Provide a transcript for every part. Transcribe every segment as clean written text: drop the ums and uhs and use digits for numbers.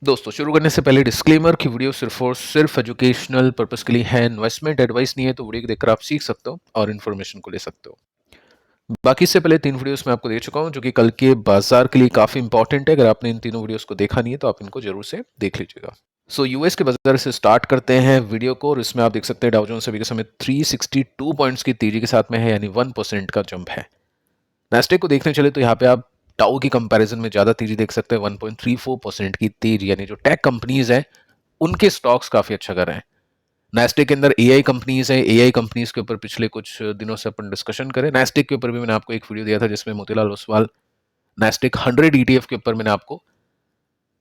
दोस्तों शुरू करने से पहले डिस्क्लेमर की वीडियो सिर्फ और सिर्फ एजुकेशनल पर्पस के लिए है, इन्वेस्टमेंट एडवाइस नहीं है। तो वीडियो को देखकर आप सीख सकते हो और इन्फॉर्मेशन को ले सकते हो। बाकी से पहले 3 वीडियोस मैं आपको दे चुका हूं जो कि कल के बाजार के लिए काफी इंपॉर्टेंट है। अगर आपने इन तीनों वीडियोस को देखा नहीं है तो आप इनको जरूर से देख लीजिएगा। सो यूएस के बाजार से स्टार्ट करते हैं वीडियो को, और इसमें आप देख सकते हैं डाउ जोन्स अभी के समय 362 पॉइंट्स की तेजी के साथ में है, यानी 1% का जंप है। नैस्डैक को देखने चले तो यहाँ पे आप टाउ की कंपैरिजन में ज्यादा तेजी देख सकते हैं, 1.34% की तेजी, यानी जो टेक कंपनीज है उनके स्टॉक्स काफी अच्छा कर रहे हैं। नैस्डैक के अंदर एआई कंपनीज है, एआई कंपनीज के ऊपर पिछले कुछ दिनों से अपन डिस्कशन करें। नैस्डैक के ऊपर भी मैंने आपको एक वीडियो दिया था जिसमें मोतीलाल ओसवाल नैस्डैक 100 ईटीएफ के ऊपर मैंने आपको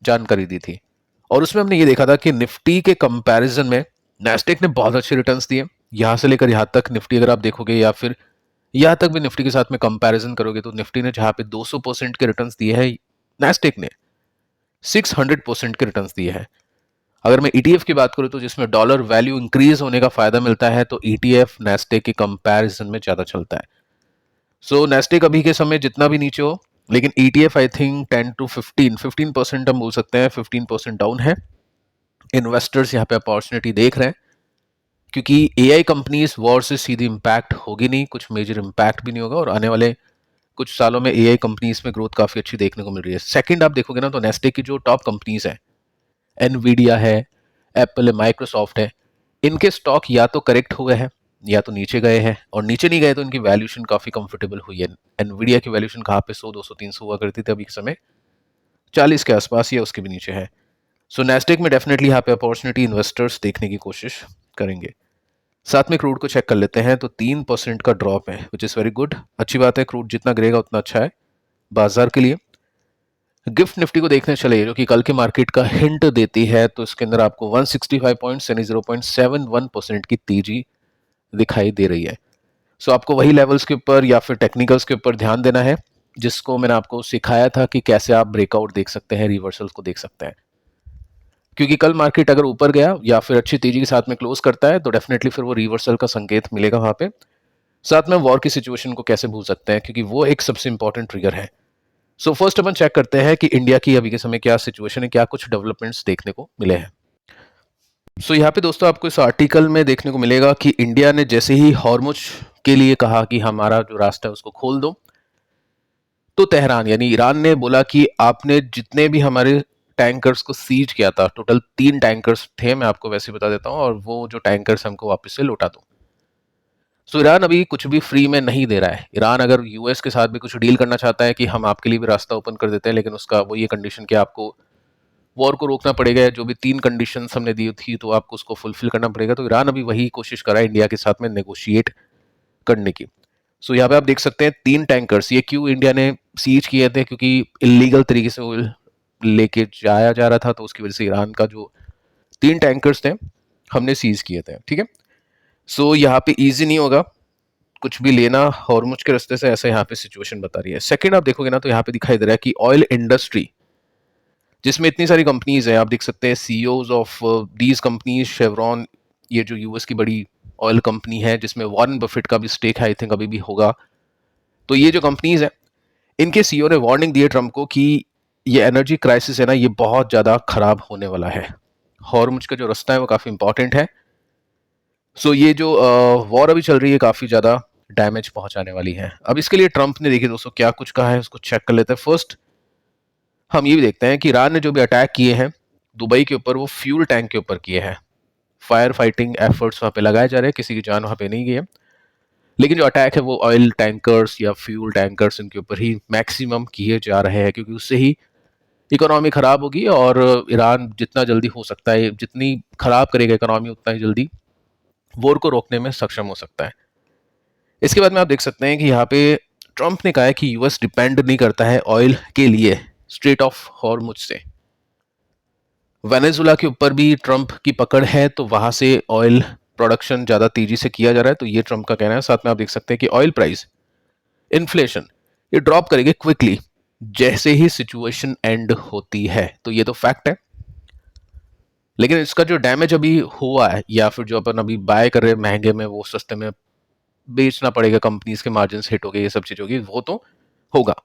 जानकारी दी थी, और उसमें हमने ये देखा था कि निफ्टी के कंपैरिजन में नैस्डैक ने बहुत अच्छे रिटर्न्स दिए। यहां से लेकर यहां तक निफ्टी अगर आप देखोगे या फिर यहां तक भी निफ्टी के साथ में कंपैरिजन करोगे तो निफ्टी ने जहां पे 200% के रिटर्न्स दिए हैं, नैस्डैक ने 600% के रिटर्न्स दिए हैं। अगर मैं ईटीएफ की बात करूं तो जिसमें डॉलर वैल्यू इंक्रीज होने का फायदा मिलता है तो ईटीएफ नैस्डैक के कंपैरिजन में ज्यादा चलता है। सो नैस्डैक अभी के समय जितना भी नीचे हो, लेकिन ईटीएफ आई थिंक 10 to 15% हम बोल सकते हैं 15% डाउन है। इन्वेस्टर्स यहाँ पे अपॉर्चुनिटी देख रहे हैं क्योंकि एआई कंपनीज वॉर से सीधी इंपैक्ट होगी नहीं, कुछ मेजर इंपैक्ट भी नहीं होगा, और आने वाले कुछ सालों में एआई कंपनीज में ग्रोथ काफी अच्छी देखने को मिल रही है। सेकंड आप देखोगे ना तो नैस्डैक की जो टॉप कंपनीज है, एनवीडिया है, एप्पल है, माइक्रोसॉफ्ट है, इनके स्टॉक या तो करेक्ट हुए हैं या तो नीचे गए हैं, और नीचे नहीं गए तो इनकी वैल्यूएशन काफी कंफर्टेबल हुई है। एनवीडिया की वैल्यूएशन कहाँ पे 100 200 300 हुआ करती थी, अभी के समय 40 के आसपास या उसके भी नीचे है। सो नैस्डैक में डेफिनेटली यहाँ पे अपॉर्चुनिटी इन्वेस्टर्स देखने की कोशिश करेंगे। साथ में क्रूड को चेक कर लेते हैं तो 3% का ड्रॉप है, विच इज वेरी गुड, अच्छी बात है। क्रूड जितना गिरेगा उतना अच्छा है बाजार के लिए। गिफ्ट निफ्टी को देखने चले जो कि कल के मार्केट का हिंट देती है, तो इसके अंदर आपको 165 पॉइंट्स यानी 0.71% की तेजी दिखाई दे रही है। सो आपको वही लेवल्स के ऊपर या फिर टेक्निकल्स के ऊपर ध्यान देना है जिसको मैंने आपको सिखाया था कि कैसे आप ब्रेकआउट देख सकते हैं, रिवर्सल्स को देख सकते हैं। क्योंकि कल मार्केट अगर ऊपर गया या फिर अच्छी तेजी के साथ में क्लोज करता है तो डेफिनेटली फिर वो रिवर्सल का संकेत मिलेगा वहां पे। साथ में वॉर की सिचुएशन को कैसे भूल सकते हैं, क्योंकि वो एक सबसे इंपॉर्टेंट ट्रिगर है। सो फर्स्ट अपन चेक करते हैं कि इंडिया की अभी के समय क्या सिचुएशन है, क्या कुछ डेवलपमेंट्स देखने को मिले हैं। सो यहाँ पे दोस्तों आपको इस आर्टिकल में देखने को मिलेगा कि इंडिया ने जैसे ही हॉर्मुज के लिए कहा कि हमारा जो रास्ता है उसको खोल दो, तो तेहरान यानी ईरान ने बोला कि आपने जितने भी हमारे टैंकर्स को सीज किया था, टोटल 3 टैंकर्स थे, मैं आपको वैसे बता देता हूँ, और वो जो टैंकर्स हमको वापस से लौटा दो। सो ईरान अभी कुछ भी फ्री में नहीं दे रहा है। ईरान अगर यूएस के साथ भी कुछ डील करना चाहता है कि हम आपके लिए भी रास्ता ओपन कर देते हैं, लेकिन उसका वो ये कंडीशन कि आपको वॉर को रोकना पड़ेगा, जो भी 3 कंडीशंस हमने दी थी तो आपको उसको फुलफिल करना पड़ेगा। तो ईरान अभी वही कोशिश कर रहा है इंडिया के साथ में नेगोशिएट करने की। सो यहाँ पे आप देख सकते हैं 3 टैंकर्स, ये क्यों इंडिया ने सीज किए थे, क्योंकि इलीगल तरीके से ऑयल लेके जाया जा रहा था, तो उसकी वजह से ईरान का जो 3 टैंकर्स थे हमने सीज किए थे। ठीक है, सो यहाँ पे इजी नहीं होगा कुछ भी लेना हॉर्मुज के रास्ते से, ऐसा यहाँ पे सिचुएशन बता रही है। सेकंड आप देखोगे ना तो यहाँ पे दिखाई दे रहा है कि ऑयल इंडस्ट्री जिसमें इतनी सारी कंपनीज हैं, आप देख सकते हैं CEOs of these companies, chevron, ये जो यूएस की बड़ी ऑयल कंपनी है जिसमें वॉरेन बफेट का भी स्टेक है, आई थिंक अभी भी होगा। तो ये जो कंपनीज है इनके सीईओ ने वार्निंग दी है ट्रम्प को कि ये एनर्जी क्राइसिस है ना, ये बहुत ज्यादा खराब होने वाला है। हॉर्मुज का जो रास्ता है वो काफी इंपॉर्टेंट है। सो ये जो वॉर अभी चल रही है काफी ज्यादा डैमेज पहुंचाने वाली है। अब इसके लिए ट्रम्प ने देखिए दोस्तों क्या कुछ कहा है, उसको चेक कर लेते हैं। फर्स्ट हम ये भी देखते हैं कि ईरान ने जो भी अटैक किए हैं दुबई के ऊपर, वो फ्यूल टैंक के ऊपर किए हैं। फायर फाइटिंग एफर्ट्स वहां पे लगाए जा रहे हैं, किसी की जान वहां पे नहीं गई है, लेकिन जो अटैक है वो ऑयल टैंकर्स या फ्यूल टैंकर्स इनके ऊपर ही मैक्सिमम किए जा रहे हैं, क्योंकि उससे ही इकोनॉमी खराब होगी, और ईरान जितना जल्दी हो सकता है, जितनी खराब करेगा इकोनॉमी उतना ही जल्दी वॉर को रोकने में सक्षम हो सकता है। इसके बाद में आप देख सकते हैं कि यहाँ पे ट्रंप ने कहा है कि यूएस डिपेंड नहीं करता है ऑयल के लिए स्ट्रेट ऑफ हॉर्मुज से। वेनेजुला के ऊपर भी ट्रंप की पकड़ है, तो वहां से ऑयल प्रोडक्शन ज्यादा तेजी से किया जा रहा है, तो ये ट्रंप का कहना है। साथ में आप देख सकते हैं कि ऑयल प्राइस, इन्फ्लेशन, ये ड्रॉप करेंगे क्विकली जैसे ही सिचुएशन एंड होती है, तो ये तो फैक्ट है। लेकिन इसका जो डैमेज अभी हुआ है या फिर जो अपन अभी बाय कर रहे हैं महंगे में, वो सस्ते में बेचना पड़ेगा, कंपनीज के मार्जिन हिट हो गए, ये सब चीज होगी, वो तो होगा।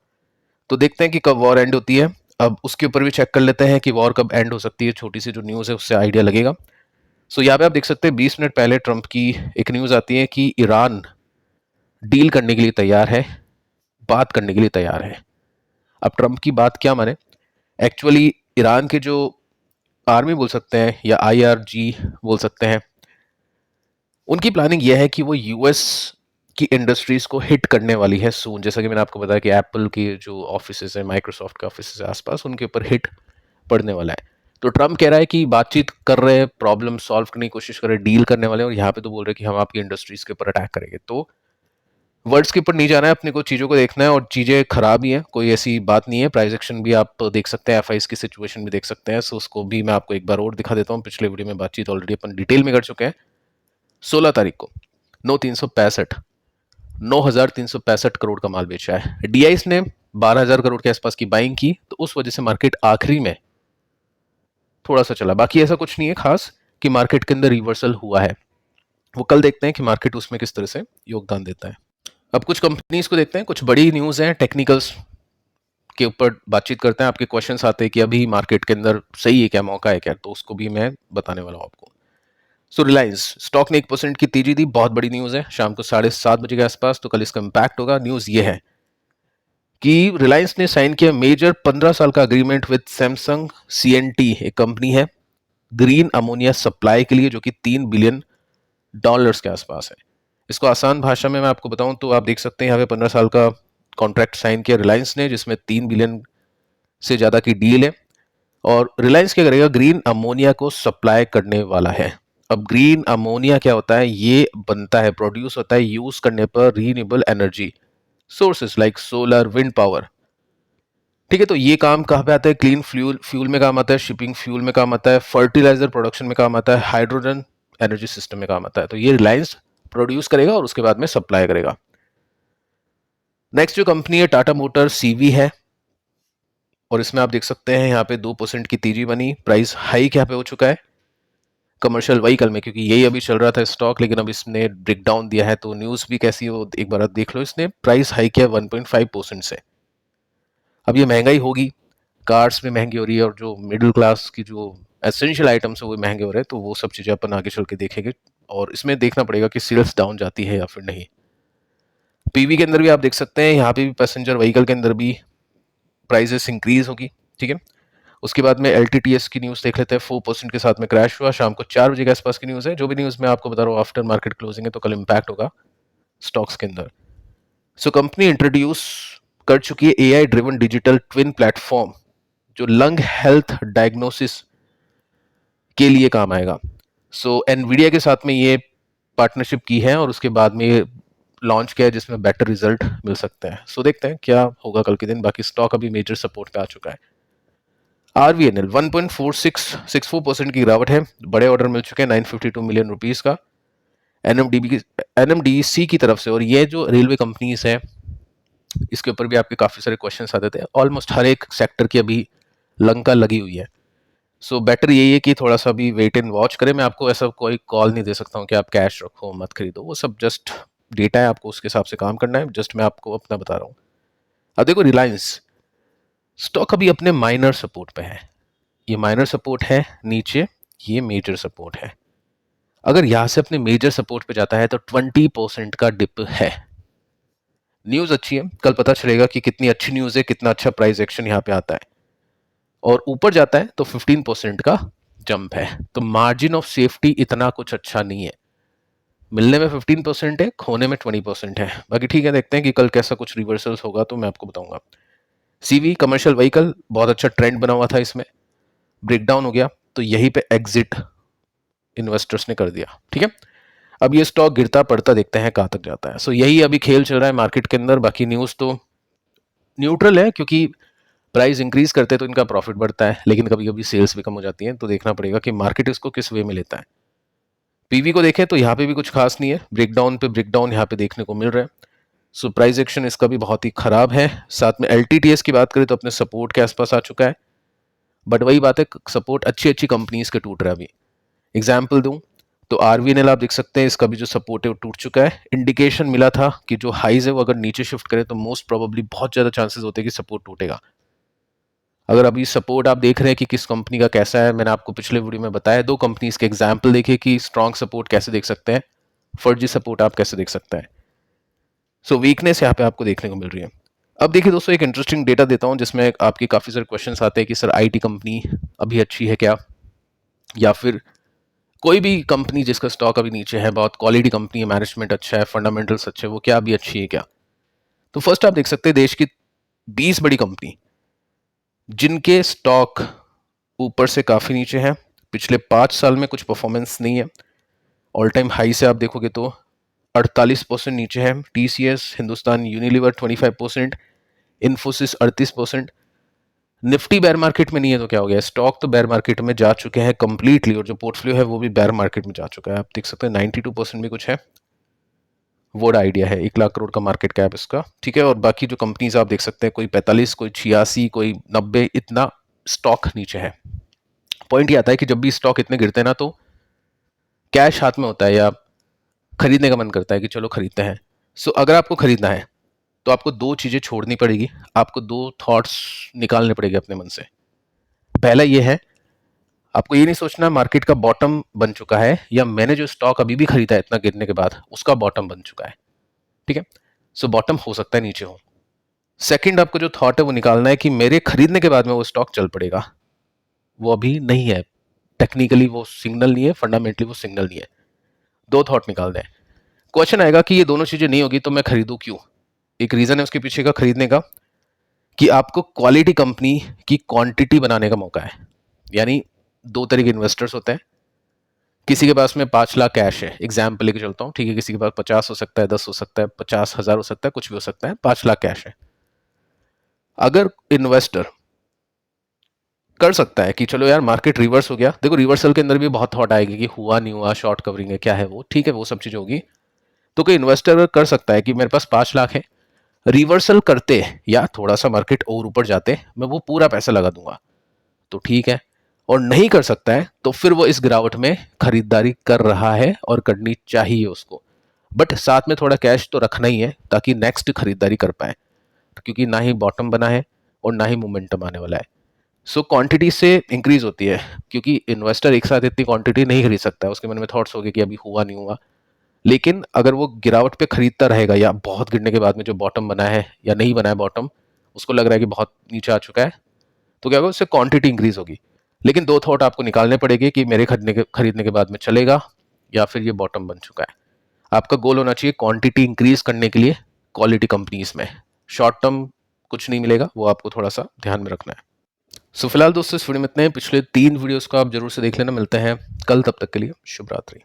तो देखते हैं कि कब वॉर एंड होती है। अब उसके ऊपर भी चेक कर लेते हैं कि वॉर कब एंड हो सकती है, छोटी सी जो न्यूज़ है उससे आइडिया लगेगा। सो यहाँ पे आप देख सकते हैं 20 मिनट पहले ट्रंप की एक न्यूज़ आती है कि ईरान डील करने के लिए तैयार है, बात करने के लिए तैयार है। अब ट्रंप की बात क्या माने, एक्चुअली ईरान के जो आर्मी बोल सकते हैं या आईआरजी बोल सकते हैं, उनकी प्लानिंग यह है कि वो यूएस की इंडस्ट्रीज को हिट करने वाली है सून। जैसा कि मैंने आपको बताया कि एप्पल की जो ऑफिस है, माइक्रोसॉफ्ट के ऑफिस है आसपास, उनके ऊपर हिट पड़ने वाला है। तो ट्रम्प कह रहा है कि बातचीत कर रहे हैं, प्रॉब्लम सॉल्व करने की कोशिश कर रहे हैं, डील करने वाले हैं, और यहाँ पे तो बोल रहे हैं कि हम आपकी इंडस्ट्रीज के ऊपर अटैक करेंगे। तो वर्ड्स के ऊपर नहीं जाना है, अपने को चीज़ों को देखना है, और चीज़ें खराब ही हैं, कोई ऐसी बात नहीं है। प्राइस एक्शन भी आप देख सकते हैं, एफआईस की सिचुएशन भी देख सकते हैं। सो उसको भी मैं आपको एक बार और दिखा देता हूँ। पिछले वीडियो में बातचीत ऑलरेडी अपन डिटेल में कर चुके हैं। 16 तारीख को 9,365 करोड़ का माल बेचा है। डीआईस ने 12,000 करोड़ के आसपास की बाइंग की, तो उस वजह से मार्केट आखिरी में थोड़ा सा चला। बाकी ऐसा कुछ नहीं है खास कि मार्केट के अंदर रिवर्सल हुआ है। वो कल देखते हैं कि मार्केट उसमें किस तरह से योगदान देता है। अब कुछ कंपनीज को देखते हैं, कुछ बड़ी न्यूज़ हैं, टेक्निकल्स के ऊपर बातचीत करते हैं। आपके क्वेश्चंस आते हैं कि अभी मार्केट के अंदर सही है क्या, मौका है क्या, तो उसको भी मैं बताने वाला हूँ आपको। सो रिलायंस स्टॉक ने 1% की तेजी दी, बहुत बड़ी न्यूज़ है, शाम को 7:30 बजे के आसपास, तो कल इसका इम्पैक्ट होगा। न्यूज़ ये है कि रिलायंस ने साइन किया मेजर 15 साल का अग्रीमेंट विद सैमसंग सीएनटी, एक कंपनी है ग्रीन अमोनिया सप्लाई के लिए, जो कि $3 बिलियन के आसपास है। इसको आसान भाषा में मैं आपको बताऊं तो आप देख सकते हैं यहाँ पे 15 साल का कॉन्ट्रैक्ट साइन किया रिलायंस ने, जिसमें 3 बिलियन से ज़्यादा की डील है। और रिलायंस क्या करेगा, ग्रीन अमोनिया को सप्लाई करने वाला है। अब ग्रीन अमोनिया क्या होता है, ये बनता है, प्रोड्यूस होता है यूज करने पर renewable energy sources like solar, wind power. ठीक है, तो ये काम कहाँ पे आता है, क्लीन फ्यूल में काम आता है, शिपिंग फ्यूल में काम आता है, फर्टिलाइजर प्रोडक्शन में काम आता है, हाइड्रोजन एनर्जी सिस्टम में काम आता है। तो ये रिलायंस प्रोड्यूस करेगा और उसके बाद में सप्लाई करेगा। नेक्स्ट जो कंपनी है टाटा मोटर सीवी है, और इसमें आप देख सकते हैं यहाँ पे 2% की तेजी बनी, प्राइस हाइक यहाँ पे हो चुका है कमर्शियल व्हीकल में, क्योंकि यही अभी चल रहा था स्टॉक, लेकिन अब इसने ब्रेक डाउन दिया है। तो न्यूज़ भी कैसी है वो एक बार आप देख लो। इसने प्राइस हाइक किया 1.5% से। अब ये महंगाई होगी, कार्स में महंगी हो रही है, और जो मिडिल क्लास की जो एसेंशियल आइटम्स है वो महंगे हो रहे हैं, तो वो सब चीज़ें अपन आगे चल के देखेंगे, और इसमें देखना पड़ेगा कि सेल्स डाउन जाती है या फिर नहीं। पीवी के अंदर भी आप देख सकते हैं, यहाँ पे भी पैसेंजर व्हीकल के अंदर भी प्राइजेस इंक्रीज होगी। ठीक है, उसके बाद में एलटीटीएस की न्यूज़ देख लेते हैं। 4% के साथ में क्रैश हुआ, शाम को 4 बजे के आसपास की न्यूज़ है। जो भी न्यूज़ मैं आपको बता रहा हूँ आफ्टर मार्केट क्लोजिंग है, तो कल इम्पैक्ट होगा स्टॉक्स के अंदर। सो कंपनी इंट्रोड्यूस कर चुकी है AI driven digital twin platform, जो लंग हेल्थ डायग्नोसिस के लिए काम आएगा। सो एनवीडिया के साथ में ये पार्टनरशिप की है, और उसके बाद में लॉन्च किया है, जिसमें बेटर रिजल्ट मिल सकते हैं। सो देखते हैं क्या होगा कल के दिन। बाकी स्टॉक अभी मेजर सपोर्ट पे आ चुका है। आरवीएनएल 1.4664% की गिरावट है, बड़े ऑर्डर मिल चुके हैं 952 मिलियन रुपीस का एनएमडीसी की तरफ से। और ये जो रेलवे कंपनीज हैं, इसके ऊपर भी आपके काफ़ी सारे क्वेश्चंस आते थे। ऑलमोस्ट हर एक सेक्टर की अभी लंका लगी हुई है। सो बेटर यही है कि थोड़ा सा भी वेट एंड वॉच करें। मैं आपको ऐसा कोई कॉल नहीं दे सकता हूँ कि आप कैश रखो मत खरीदो, वो सब जस्ट डेटा है, आपको उसके हिसाब से काम करना है। जस्ट मैं आपको अपना बता रहा हूँ। अब देखो रिलायंस स्टॉक अभी अपने माइनर सपोर्ट पे है, ये माइनर सपोर्ट है नीचे, ये मेजर सपोर्ट है। अगर यहां से अपने मेजर सपोर्ट पे जाता है तो 20% का डिप है। न्यूज अच्छी है, कल पता चलेगा कि कितनी अच्छी न्यूज है, कितना अच्छा प्राइस एक्शन यहां पे आता है। और ऊपर जाता है तो 15% का जंप है। तो मार्जिन ऑफ सेफ्टी इतना कुछ अच्छा नहीं है, मिलने में 15% है, खोने में 20% है। बाकी ठीक है, देखते हैं कि कल कैसा कुछ रिवर्सल्स होगा तो मैं आपको बताऊंगा। सीवी कमर्शियल व्हीकल बहुत अच्छा ट्रेंड बना हुआ था, इसमें ब्रेकडाउन हो गया, तो यहीं पे एग्जिट इन्वेस्टर्स ने कर दिया। ठीक है, अब ये स्टॉक गिरता पड़ता देखते हैं कहां तक जाता है। सो यही अभी खेल चल रहा है मार्केट के अंदर। बाकी न्यूज़ तो न्यूट्रल है, क्योंकि प्राइस इंक्रीज करते हैं तो इनका प्रॉफिट बढ़ता है, लेकिन कभी कभी सेल्स भी कम हो जाती है। तो देखना पड़ेगा कि मार्केट इसको किस वे में लेता है। पीवी को देखें तो यहाँ पे भी कुछ खास नहीं है, ब्रेकडाउन पे ब्रेकडाउन यहाँ पे देखने को मिल रहा है। सो प्राइस एक्शन इसका भी बहुत ही खराब है। साथ में एलटीटीएस की बात करें तो अपने सपोर्ट के आसपास आ चुका है, बट वही बात है, सपोर्ट अच्छी अच्छी कंपनीज के टूट रहा है। अभी एग्जाम्पल दूं तो आरवीएनएल आप देख सकते हैं, इसका भी जो सपोर्ट है वो टूट चुका है। इंडिकेशन मिला था कि जो हाइज है वो अगर नीचे शिफ्ट करे तो मोस्ट प्रोबेबली बहुत ज्यादा चांसेस होते हैं कि सपोर्ट टूटेगा। अगर अभी सपोर्ट आप देख रहे हैं कि किस कंपनी का कैसा है, मैंने आपको पिछले वीडियो में बताया, 2 कंपनीज के एग्जाम्पल देखिए कि स्ट्रॉन्ग सपोर्ट कैसे देख सकते हैं, फर्जी सपोर्ट आप कैसे देख सकते हैं। सो वीकनेस यहाँ पे आपको देखने को मिल रही है। अब देखिए दोस्तों, एक इंटरेस्टिंग डेटा देता हूँ जिसमें आपके काफ़ी सारे क्वेश्चंस आते हैं कि सर आईटी कंपनी अभी अच्छी है क्या, या फिर कोई भी कंपनी जिसका स्टॉक अभी नीचे है, बहुत क्वालिटी कंपनी है, मैनेजमेंट अच्छा है, फंडामेंटल्स अच्छे हैं, वो क्या अभी अच्छी है क्या। तो फर्स्ट आप देख सकते हैं देश की 20 बड़ी कंपनी जिनके स्टॉक ऊपर से काफ़ी नीचे हैं, पिछले 5 साल में कुछ परफॉर्मेंस नहीं है। ऑल टाइम हाई से आप देखोगे तो 48% नीचे है। TCS, Hindustan Unilever 25%, Infosys 38%। Nifty bear market में नहीं है तो क्या हो गया, स्टॉक तो बेयर मार्केट में जा चुके हैं कंप्लीटली, और जो पोर्टफोलियो है वो भी बेयर मार्केट में जा चुका है। आप देख सकते हैं 92% भी कुछ है। वोड आइडिया है, 1 लाख करोड़ का मार्केट कैप इसका, ठीक है। और बाकी जो कंपनीज आप देख सकते हैं, कोई 45, कोई 86, कोई 90, इतना स्टॉक नीचे है। पॉइंट ये आता है कि जब भी स्टॉक इतने गिरते हैं ना, तो कैश हाथ में होता है या खरीदने का मन करता है कि चलो खरीदते हैं। सो अगर आपको खरीदना है तो आपको 2 चीजें छोड़नी पड़ेगी, आपको 2 थॉट्स निकालने पड़ेंगे अपने मन से। पहला ये है, आपको ये नहीं सोचना मार्केट का बॉटम बन चुका है, या मैंने जो स्टॉक अभी भी खरीदा है इतना गिरने के बाद उसका बॉटम बन चुका है, ठीक है। सो बॉटम हो सकता है नीचे हो। सेकंड, आपको जो थॉट है वो निकालना है कि मेरे खरीदने के बाद में वो स्टॉक चल पड़ेगा, वो अभी नहीं है, टेक्निकली वो सिग्नल नहीं है, फंडामेंटली वो सिग्नल नहीं है। 2 थॉट निकालने हैं। क्वेश्चन आएगा कि ये दोनों चीजें नहीं होगी तो मैं खरीदूं क्यों। एक रीजन है उसके पीछे का खरीदने का, कि आपको क्वालिटी कंपनी की क्वांटिटी बनाने का मौका है। यानी 2 तरह के इन्वेस्टर्स होते हैं। किसी के पास में 5 लाख कैश है, एग्जाम्पल लेके चलता हूँ, ठीक है। किसी के पास 50 हो सकता है, 10 हो सकता है, 50,000 हो सकता है, कुछ भी हो सकता है, 5 लाख कैश है। अगर इन्वेस्टर कर सकता है कि चलो यार मार्केट रिवर्स हो गया, देखो रिवर्सल के अंदर भी बहुत थॉट आएगी कि हुआ नहीं हुआ, शॉर्ट कवरिंग है, क्या है वो, ठीक है, वो सब चीजें होगी। तो कोई इन्वेस्टर कर सकता है कि मेरे पास 5 लाख है, रिवर्सल करते या थोड़ा सा मार्केट और ऊपर जाते मैं वो पूरा पैसा लगा दूंगा, तो ठीक है। और नहीं कर सकता है तो फिर वो इस गिरावट में खरीदारी कर रहा है और करनी चाहिए उसको, बट साथ में थोड़ा कैश तो रखना ही है ताकि नेक्स्ट खरीदारी कर पाए, क्योंकि ना ही बॉटम बना है और ना ही मोमेंटम आने वाला है। सो क्वांटिटी से इंक्रीज होती है, क्योंकि इन्वेस्टर एक साथ इतनी क्वांटिटी नहीं खरीद सकता है, उसके मन में थॉट्स हो गए कि अभी हुआ नहीं हुआ। लेकिन अगर वो गिरावट पे खरीदता रहेगा, या बहुत गिरने के बाद में जो बॉटम बना है या नहीं बना है बॉटम, उसको लग रहा है कि बहुत नीचे आ चुका है, तो क्या होगा, उससे क्वांटिटी इंक्रीज होगी। लेकिन 2 थॉट आपको निकालने पड़ेंगे कि मेरे खरीदने के बाद में चलेगा या फिर ये बॉटम बन चुका है। आपका गोल होना चाहिए क्वांटिटी इंक्रीज करने के लिए क्वालिटी कंपनीज में। शॉर्ट टर्म कुछ नहीं मिलेगा, वो आपको थोड़ा सा ध्यान में रखना है। सो फिलहाल दोस्तों इस वीडियो में इतने हैं। पिछले 3 वीडियोस को आप जरूर से देख लेना। मिलते हैं कल, तब तक के लिए शुभ रात्रि।